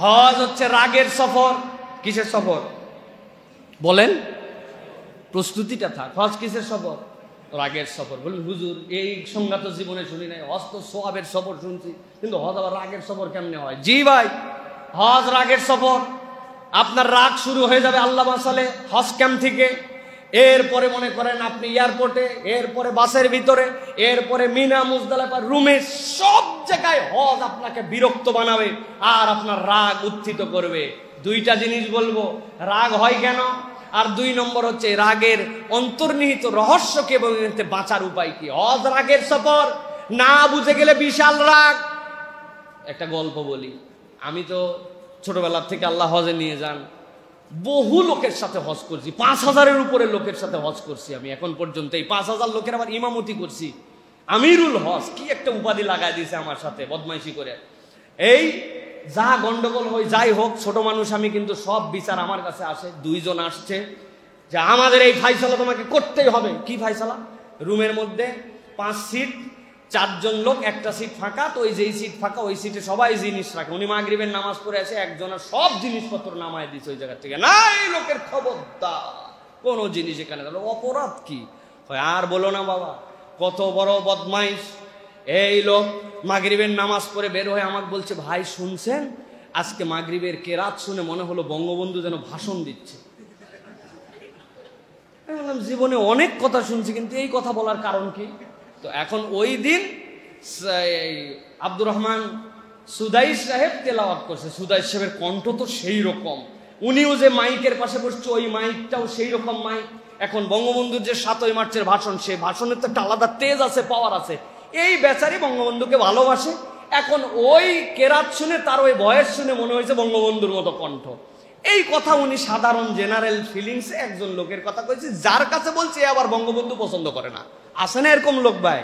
হজ হচ্ছে রাগের সফর। কিসের সফর বলেন? প্রস্তুতিটা থাক। হজ কিসের সফর? রাগের সফর। বলুন হুজুর এই সংজ্ঞা তো জীবনে শুনি নাই, হজ তো সোয়াবের সফর শুনছি, কিন্তু হজ আবার রাগের সফর কেমনে হয়? জি ভাই, হজ রাগের সফর। আপনার রাগ শুরু হয়ে যাবে আল্লাহ মাসালে হজ ক্যাম্প থেকে, এরপরে মনে করেন আপনি এয়ারপোর্টে, এরপরে বাসের ভিতরে, এরপরে মিনা মুজদালিফার রুমে, সব জায়গায় হজ আপনাকে বিরক্ত বানাবে আর আপনার রাগ উত্থিত করবে। দুইটা জিনিস বলবো, রাগ হয় কেন, আর দুই নম্বর হচ্ছে রাগের অন্তর্নিহিত রহস্যকে এবং বাঁচার উপায় কি। হজ রাগের সফর, না বুঝে গেলে বিশাল রাগ। একটা গল্প বলি, আমি তো ছোটবেলার থেকে আল্লাহ হজে নিয়ে যান, বহু লোকের সাথে হজ করছি, 5000-এর উপরে লোকের সাথে হজ করছি আমি এখন পর্যন্ত। এই 5000 লোকের আবার ইমামতি করছি, আমিরুল হজ, কি একটা উপাধি লাগাই দিয়েছে আমার সাথে বদমাইশি করে। এই যা গন্ডগোল হয় যাই হোক, ছোট মানুষ আমি, কিন্তু সব বিচার আমার কাছে আসে। দুইজন আসছে যে আমাদের এই ফাইসালা তোমাকে করতেই হবে। কি ফাইসালা? রুমের মধ্যে 5 সিট, 4 জন লোক, একটা সিট ফাঁকা, তো ওই যেই সিট ফাঁকা ওই সিটে সবাই জিনিস রাখে। উনি মাগরিবের নামাজ পড়ে আসে, একজনের সব জিনিসপত্র নামায় দিচ্ছে ওই জায়গা থেকে। না, এই লোকের খবরদার, কোনো জিনিস এখানে গেল, অপরাধ কি হয় আর বলো না বাবা, কত বড় বদমাইশ। এই লোক মাগরিবের নামাজ পড়ে বের হয়ে আমাকে বলছে, ভাই শুনছেন আজকে মাগরিবের কেরাত শুনে মনে হলো বঙ্গবন্ধু যেন ভাষণ দিচ্ছে। জীবনে অনেক কথা শুনছি, কিন্তু এই কথা বলার কারণ কি? তো এখন ওই দিন আব্দুর রহমান সুদাইস সাহেব তেলাওয়াত করছে। সুদাইস সাহেবের কণ্ঠ তো সেই রকম, উনিও যে মাইকের পাশে বসছে ওই মাইকটাও সেই রকম মাইক। এখন বঙ্গবন্ধুর যে 7ই মার্চের ভাষণ, সেই ভাষণের তো একটা আলাদা তেজ আছে, পাওয়ার আছে। এই বেচারি বঙ্গবন্ধুকে ভালোবাসে, এখন ওই কেরাত শুনে, তার ওই ভয়েস শুনে মনে হয়েছে বঙ্গবন্ধুর মতো কণ্ঠ। এই কথা উনি সাধারণ জেনারেল ফিলিংসে একজন লোকের কথা কইছে, যার কাছে বলছে আবার বঙ্গবন্ধু পছন্দ করে না। আসে না এরকম লোক ভাই?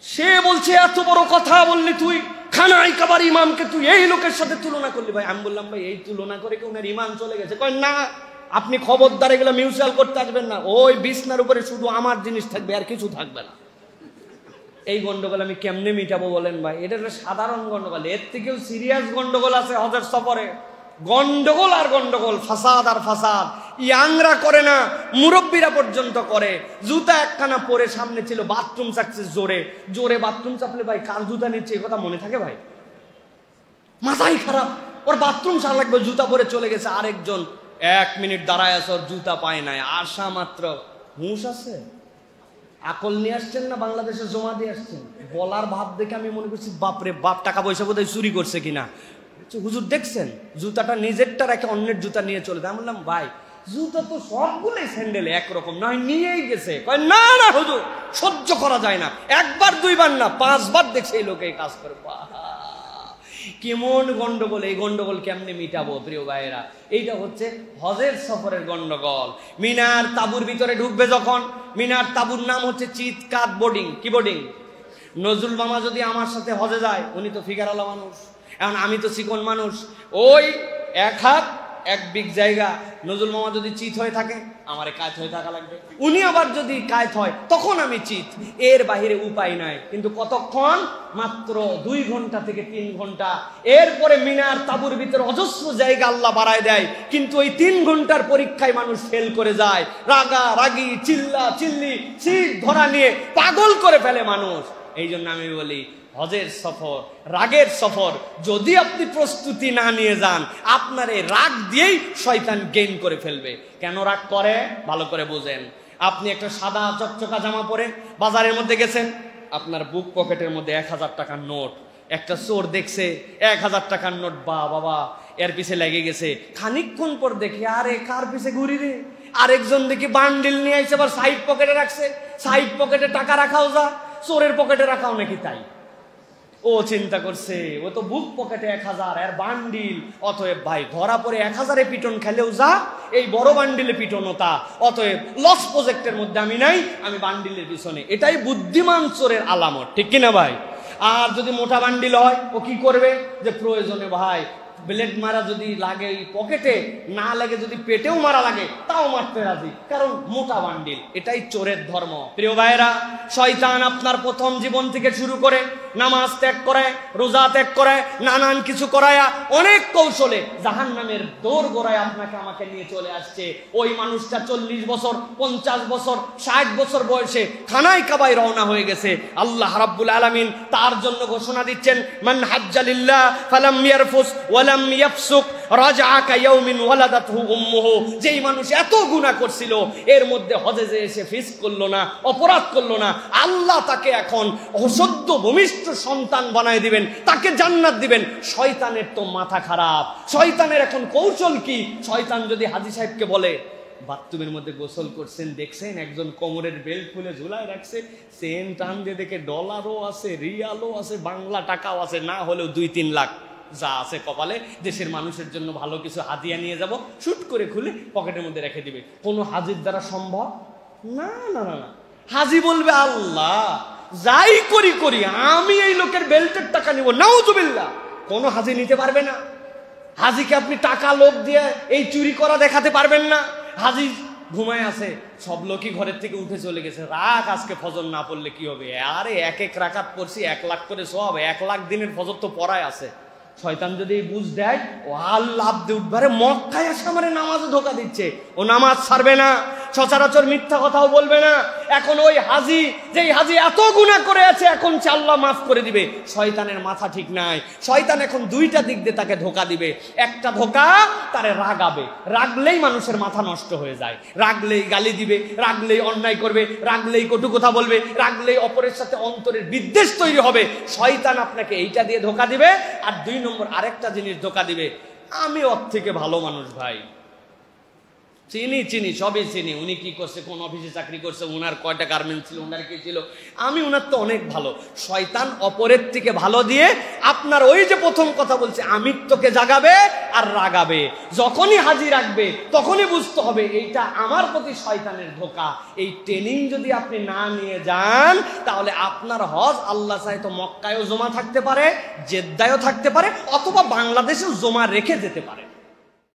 সে বলছে এত বড় কথা বললি তুই, খানাই কাবার ইমামকে তুই এই লোকের সাথে তুলনা করলি। ভাই আমি বললাম, ভাই এই তুলনা করে কি ওনার ইমান চলে গেছে? কয় না, আপনি খবরদার এগুলো মিউচুয়াল করতে আসবেন না, ওই বিছনার উপরে শুধু আমার জিনিস থাকবে আর কিছু থাকবে না। এই গন্ডগোল আমি কেমনে মিটাবো বলেন ভাই? এটা একটা সাধারণ গন্ডগোল, এর থেকেও সিরিয়াস গন্ডগোল আছে হজের সফরে। গন্ডগোল আর গন্ডগোল, ফাসাদ আর ফাসাদ। ইয়াংরা করে না, মুরব্বীরা পর্যন্ত করে। জুতা একখানা পরে সামনে ছিল, বাথরুম চাচ্ছে জোরে জোরে, বাথরুম চাপলে ভাই কার জুতা নিচ্ছে এ কথা মনে থাকে ভাই? মাথাই খারাপ, ওর বাথরুম সার লাগবে, জুতা পরে চলে গেছে। আরেকজন 1 মিনিট দাঁড়ায় আছে, ওর জুতা পায় নাই, আসা মাত্র হুঁশ আছে, আকল নিয়ে আসছেন না বাংলাদেশে জমা দিয়ে আসছেন। বলার ভাব দেখে আমি মনে করছি বাপরে বাপ, টাকা পয়সা বোধহয় চুরি করছে কিনা। হুজুর দেখছেন জুতাটা নিজেরটা রেখে অন্যের জুতা নিয়ে চলে যায়। আমি বললাম ভাই জুতা তো সবগুলোই স্যান্ডেলে একরকম নয়, নিয়েই গেছে। কয় না না হুজুর, সহ্য করা যায় না, 1বার 2বার না 5বার দেখছে এই লোকে এই কাজ করে। কেমন গন্ডগোল! এই গন্ডগোল কেমনে মিটাবো প্রিয় ভাইয়েরা? এইটা হচ্ছে হজের সফরের গন্ডগোল। মিনার তাবুর ভিতরে ঢুকবে যখন, মিনার তাবুর নাম হচ্ছে চিৎকাত বোর্ডিং। কি বোর্ডিং? নজরুল মামা যদি আমার সাথে হজে যায়, উনি তো ফিগারওয়ালা মানুষ, এখন আমি তো চিকন মানুষ, ওই 1 হাত 1 বিগ জায়গা। নজরুল মামা যদি চিত হয়ে থাকে, আমারে কায়ত হয়ে থাকা লাগবে। উনি আবার যদি কায়ত হয়, তখন আমি চিত। এর বাহিরে উপায় নাই। কিন্তু কতক্ষণ? মাত্র 2 ঘন্টা থেকে 3 ঘন্টা। এরপরে মিনার তাবুর ভিতরে অজস্র জায়গা আল্লাহ বাড়ায় দেয়, কিন্তু ওই 3 ঘন্টার পরীক্ষায় মানুষ ফেল করে যায়। রাগা রাগি, চিল্লা চিল্লি, সিট ধরা নিয়ে পাগল করে ফেলে মানুষ। এই জন্য আমি বলি হজের সফর রাগের সফর। যদি আপনি প্রস্তুতি না নিয়ে যান, আপনার এই রাগ দিয়েই শয়তান গেইন করে ফেলবে। কেন রাগ করে ভালো করে বুঝেন। আপনি একটা সাদা চকচকা জামা পরে বাজারের মধ্যে গেছেন, আপনার বুক পকেটের মধ্যে 1000 টাকার নোট। একটা চোর দেখছে 1000 টাকার নোট, বাবা এর পিছে লেগে গেছে। খানিকক্ষণ পর দেখে আরে কার পিছে ঘুরি রে, আরেকজন দেখি বান্ডিল নিয়ে আইছে, আবার সাইড পকেটে রাখছে। সাইড পকেটে টাকা রাখাও যা, চোরের পকেটে রাখাও নাকি তাই? ও চিন্তা করছে ও তো বুক পকেটে 1000 এর বান্ডিল, অতএব ভাই ধরা পড়ে 1000-এ পিটন খেলেও যা, এই বড় বান্ডিলে পিটনও তা। অতএব লস প্রজেক্টের মধ্যে আমি নাই, আমি বান্ডিলের পিছনে। এটাই বুদ্ধিমান চোরের আলামত, ঠিক কিনা ভাই? আর যদি মোটা বান্ডিল হয়, ও কি করবে? যে প্রয়োজনে ভাই ব্লেড মারা যদি লাগে পকেটে, না লাগে যদি পেটেও মারা লাগে তাও মারতে রাজি, কারণ মোটা বান্ডিল। এটাই চোরের ধর্ম। প্রিয় ভাইয়েরা, শয়তান আপনার প্রথম জীবন থেকে শুরু করে নামাজ ত্যাগ করে, রোজা ত্যাগ করে, নানান কিছু করায়া অনেক কৌশলে জাহান্নামের দৌড় গোড়ায় আপনাকে আমাকে নিয়ে চলে আসছে। ওই মানুষটা 40 বছর, 50 বছর, 60 বছর বয়সে খানায় কাবায় রওনা হয়ে গেছে। আল্লাহ রাব্বুল আলামিন তার জন্য ঘোষণা দিচ্ছেন, মান হাজ্জা লিল্লাহ ফালাম ইয়ারফুস ওয়ালাম ইয়াফসুক রাজআ কায়াউমিন ওয়ালাদাতহু উম্মুহু। যেই মানুষ এত গুনাহ করছিল, এর মধ্যে হজে যে এসে ফিস্ক করলো না, অপরাধ করলো না, আল্লাহ তাকে এখন অসদ্য ভূমিষ্ঠ সন্তান বানায় দিবেন, তাকে জান্নাত দিবেন। শয়তানের তো মাথা খারাপ। শয়তানের এখন কৌশল কি? শয়তান যদি হাজী সাহেবকে বলে, বাথরুমের মধ্যে গোসল করছেন, দেখছেন একজন কোমরের বেল্ট খুলে ঝুলায় রাখছে, চেন টান দিয়ে দেখে ডলারও আছে, রিয়ালও আছে, বাংলা টাকাও আছে, না হলেও 2-3 লাখ যা আছে কপালে, দেশের মানুষের জন্য ভালো কিছু হাদিয়া নিয়ে যাব, শুট করে খুলে পকেটের মধ্যে রেখে দিবে। কোনো হাজির দ্বারা সম্ভব না। না না না, হাজি বলবে, আল্লাহ যাই করি করি, আমি এই লোকের বেল্টের টাকা নিব, নাউজুবিল্লাহ। কোনো হাজি নিতে পারবে না। হাজিকে আপনি টাকা লোভ দিয়ে এই চুরি করা দেখাতে পারবেন না। হাজি ঘুমায় আছে, সব লোকই ঘরের থেকে উঠে চলে গেছে, রাখ আজকে ফজর না পড়লে কি হবে? আরে এক রাকাত পড়ছি, 1 লাখ করে সওয়াব, 1 লাখ দিনের ফজর তো পড়ায় আছে। শয়তান যদি বুঝ দেয়, ও আল্লাহ দিয়ে উঠবারে মক্কায় এসে আমার নামাজে ধোকা দিচ্ছে, ও নামাজ ছাড়বে না, সচরাচর মিথ্যা কথাও বলবে না। এখন ওই হাজি, যেই হাজি এত গুনাহ করে আছে, এখন আল্লাহ মাফ করে দিবে। শয়তানের মাথা ঠিক নাই। শয়তান এখন 2টা দিক দিয়ে তাকে ধোকা দিবে। একটা ধোকা, তারে রাগাবে, রাগলেই মানুষের মাথা নষ্ট হয়ে যায়, রাগলেই গালি দিবে, রাগলেই অন্যায় করবে, রাগলেই কটু কথা বলবে, রাগলেই অপরের সাথে অন্তরের বিদ্বেষ তৈরি হবে। শয়তান আপনাকে এইটা দিয়ে ধোকা দিবে। আর 2 নম্বর আরেকটা জিনিস ধোকা দিবে, আমি ওর থেকে ভালো মানুষ ভাই, চিনি সবই চিনি, উনি কি করছে, কোন অফিসে চাকরি করছে, উনার কয়টা গার্মেন্টস ছিল, উনার কি ছিল, আমি উনার তো অনেক ভালো। শয়তান অপরের থেকে ভালো দিয়ে আপনার ওই যে প্রথম কথা বলছে, আমিত্বকে জাগাবে আর রাগাবে। যখনই হাজি রাখবে তখনই বুঝতে হবে এইটা আমার প্রতি শয়তানের ধোকা। এই ট্রেনিং যদি আপনি না নিয়ে যান, তাহলে আপনার হজ আল্লাহ চায় তো মক্কায়ও জমা থাকতে পারে, জেদ্দায়ও থাকতে পারে, অথবা বাংলাদেশেও জমা রেখে যেতে পারে।